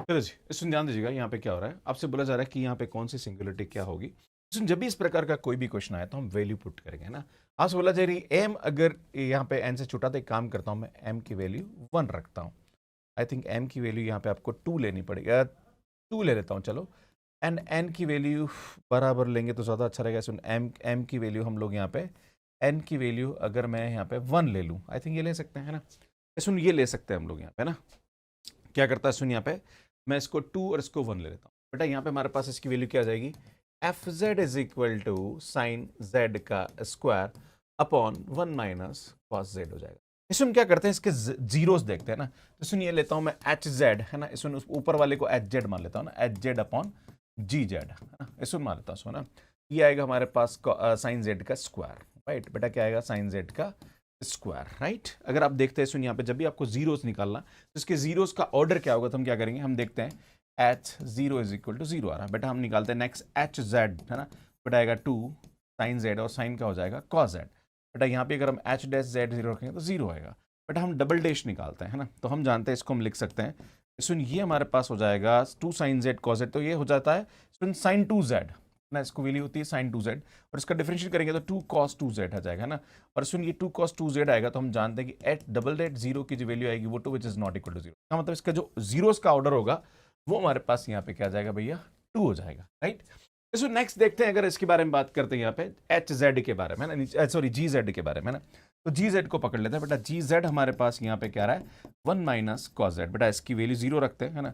चलो जी, इसमें ध्यान दीजिएगा यहाँ पे क्या हो रहा है, आपसे बोला जा रहा है कि यहाँ पे कौन सी सिंगुलरिटी क्या होगी। इसमें जब भी इस प्रकार का कोई भी क्वेश्चन आया तो हम वैल्यू पुट करेंगे ना। आपसे बोला जा रही एम, अगर यहाँ पे एन से छोटा तो एक काम करता हूँ मैं एम की वैल्यू 1 रखता हूँ। आई थिंक एम की वैल्यू यहाँ पे आपको 2 लेनी पड़ेगी, 2 ले लेता हूँ चलो। एंड एन की वैल्यू बराबर लेंगे तो ज़्यादा अच्छा रहेगा। सुन एम की वैल्यू हम लोग यहाँ पे एन की वैल्यू अगर मैं यहाँ पे 1 ले लूँ, आई थिंक ये ले सकते हैं ना। सुन ये ले सकते हैं हम लोग यहाँ पे ना। क्या करता है सुन यहाँ पे मैं इसको 2 और इसको 1 ले लेता हूँ। बेटा यहाँ पे हमारे पास इसकी वैल्यू क्या आ जाएगी, F Z is equal to sine Z का square upon 1 minus cos Z हो जाएगा। इसमें क्या करते हैं, इसके जीरोस देखते हैं ना। तो सुन ये लेता हूँ मैं एच जेड है ना, इसमें ऊपर वाले को एच जेड मान लेता हूँ ना, एच जेड अपॉन जी जेड है ना, इसमें मान लेता हूँ ना। ये आएगा हमारे पास साइन जेड का स्क्वायर, राइट। बेटा क्या आएगा, साइन जेड का स्क्वायर, राइट। अगर आप देखते हैं सुन यहाँ पे जब भी आपको जीरोस निकालना तो इसके जीरोस का ऑर्डर क्या होगा, तो हम क्या करेंगे, हम देखते हैं H zero is equal to 0 आ रहा है। बेटा हम निकालते हैं नेक्स्ट एच जेड है ना, बेटा आएगा 2 साइन जेड और साइन का हो जाएगा कॉस जेड। बेटा यहाँ पे अगर हम एच डैश जेड 0 रखेंगे तो 0 आएगा। बेटा हम डबल डैश निकालते हैं ना, तो हम जानते हैं इसको हम लिख सकते हैं। सुन ये हमारे पास हो जाएगा 2 साइन जेड कॉस जेड, तो ये हो जाता है सुन साइन 2 जेड ना, इसको वैल्यू होती है साइन 2 जेड और इसका डिफरेंशिएट करेंगे तो 2 cos 2 जेड आ जाएगा ना। और सुन ये 2 cos 2 जेड आएगा तो हम जानते हैं कि एट डबल डेट 0 की जो वैल्यू आएगी वो 2 which is not equal to 0। का मतलब इसका जो जीरोस का ऑर्डर होगा वो हमारे पास यहाँ पे क्या आ जाएगा भैया, 2 हो जाएगा, राइट। इसको नेक्स्ट देखते हैं, अगर इसके बारे में बात करते हैं यहाँ पे एच जेड के बारे में ना, सॉरी जी जेड के बारे में ना। तो जी जेड को पकड़ लेते हैं। बेटा जी जेड हमारे पास यहाँ पे क्या रहा है, 1 माइनस कॉस जेड। बेटा इसकी वैल्यू 0 रखते हैं है ना,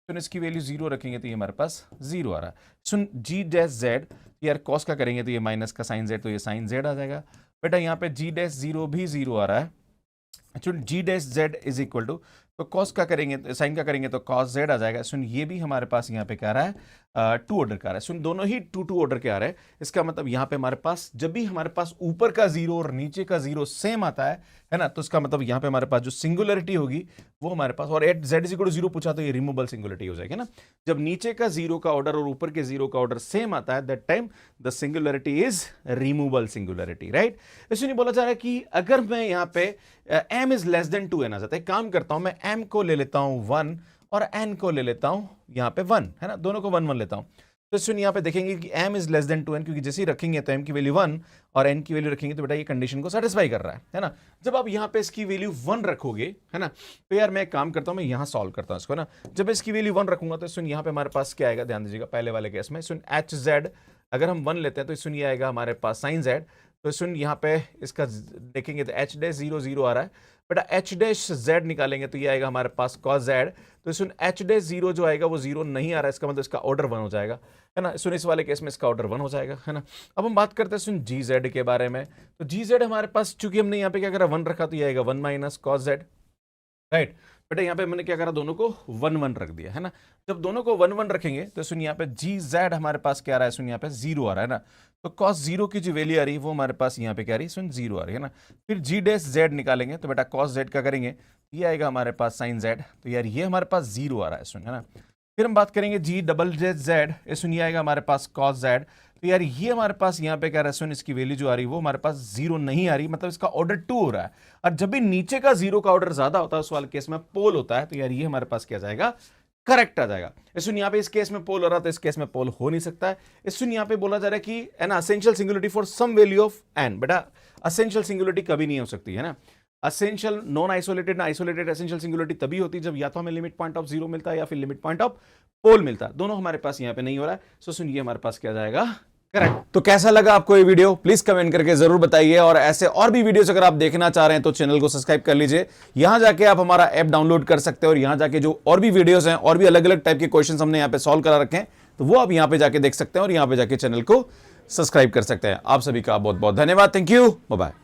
तो इसकी वैल्यू 0 रखेंगे तो ये हमारे पास 0 आ रहा है। सुन जी डैश जेड यार कॉस का करेंगे तो ये माइनस का साइन जेड, तो ये साइन जेड आ जाएगा। बेटा यहाँ पे जी डैश 0 भी 0 आ रहा है। सुन G dash Z is equal to, तो कॉस का करेंगे साइन का करेंगे तो कॉस जेड आ जाएगा। सुन ये भी हमारे पास यहाँ पे क्या आ रहा है, 2 ऑर्डर का आ रहा है। सुन दोनों ही 2 ऑर्डर के आ रहे हैं। इसका मतलब यहाँ पे हमारे पास जब भी हमारे पास ऊपर का 0 और नीचे का 0 सेम आता है ना, तो इसका मतलब यहाँ पे हमारे पास जो सिंगुलरिटी होगी वो हमारे पास, और at Z is equal to 0 पूछा तो ये रिमूवेबल सिंगुलरिटी हो जाएगी ना। जब नीचे का 0 का ऑर्डर और ऊपर के 0 का ऑर्डर सेम आता है, that time the singularity is removable singularity, right. इसलिए बोला जा रहा है कि अगर मैं यहाँ पे m is less than 2n आ जाता है, काम करता हूं मैं m को ले लेता हूं 1 और n को ले लेता हूं यहाँ पे 1 है ना, दोनों को 1 1 लेता हूं। तो सुन यहाँ पे देखेंगे कि m is less than 2n, क्योंकि जैसे ही रखेंगे तो m की वैल्यू 1 और n की वैल्यू रखेंगे तो बेटा ये कंडीशन को सेटिस्फाई कर रहा है ना। जब आप यहाँ पे इसकी वैल्यू 1 रखोगे है ना, तो यार मैं एक काम करता हूँ, मैं यहाँ सॉल्व करता हूँ इसको ना। जब इसकी वैल्यू 1 रखूंगा तो सुन यहाँ पे हमारे पास क्या आएगा, ध्यान दीजिएगा पहले वाले केस में सुन एच जेड अगर हम 1 लेते हैं तो सुन ये आएगा हमारे पास साइन जेड। तो सुन यहाँ पे इसका देखेंगे तो एच डैश 0 0 आ रहा है। बेटा एच डैश जेड निकालेंगे तो ये आएगा हमारे पास कॉस जेड। तो सुन एच डैश 0 जो आएगा वो 0 नहीं आ रहा है, इसका मतलब इसका ऑर्डर 1 हो जाएगा है ना। सुन इस वाले केस में इसका ऑर्डर 1 हो जाएगा है ना। अब हम बात करते हैं सुन जी जेड के बारे में। तो जी जेड हमारे पास चूंकि हमने यहाँ पे क्या करा 1 रखा तो ये आएगा 1 माइनस कॉस जेड, राइट। बेटा यहाँ पे मैंने क्या करा, दोनों को 1 1 रख दिया है ना। जब दोनों को 1 1 रखेंगे तो सुन यहाँ पे जी जेड हमारे पास क्या आ रहा है, सुन यहाँ पे 0 आ रहा है ना। तो cos 0 की जो वैल्यू आ रही है वो हमारे पास यहाँ पे क्या आ रही है, सुन 0 आ रही है ना। फिर जी डैश जेड निकालेंगे तो बेटा cos z का करेंगे ये आएगा हमारे पास साइन जेड। तो यार ये हमारे पास 0 आ रहा है सुन है ना। फिर हम बात करेंगे जी डबल डैश जेड, सुन ये आएगा हमारे पास cos z। तो यार ये हमारे पास यहाँ पे क्या रहा है, सुन इसकी वैल्यू जो आ रही है वो हमारे पास 0 नहीं आ रही, मतलब इसका ऑर्डर 2 हो रहा है। और जब भी नीचे का 0 का ऑर्डर ज्यादा होता है उस वाले केस में पोल होता है, तो यार ये हमारे पास क्या जाएगा, करेक्ट आ जाएगा। सुन यहाँ पे इस केस में पोल हो रहा था, इस केस में पोल हो नहीं सकता है। सुन यहाँ पे बोला जा रहा है कि an essential singularity for some value of n. बेटा असेंशियल सिंगुलरिटी कभी नहीं हो सकती है ना। असेंशियल नॉन आइसोलेटेड ना आइसोलेटेड एसेंशियल सिंगुलरिटी तभी होती है जब या तो हमें लिमिट पॉइंट ऑफ 0 मिलता है या फिर लिमिट पॉइंट ऑफ पोल मिलता है। दोनों हमारे पास यहाँ पे नहीं हो रहा है। सो सुन ये हमारे पास क्या जाएगा, करेक्ट। तो कैसा लगा आपको ये वीडियो, प्लीज कमेंट करके जरूर बताइए। और ऐसे और भी वीडियोस अगर आप देखना चाह रहे हैं तो चैनल को सब्सक्राइब कर लीजिए। यहां जाके आप हमारा ऐप डाउनलोड कर सकते हैं और यहां जाके जो और भी वीडियोस हैं और भी अलग अलग टाइप के क्वेश्चंस हमने यहां पे सॉल्व करा रखे हैं, तो वो आप यहां पे जाके देख सकते हैं और यहां पे जाके चैनल को सब्सक्राइब कर सकते हैं। आप सभी का बहुत बहुत धन्यवाद। Thank you, bye bye.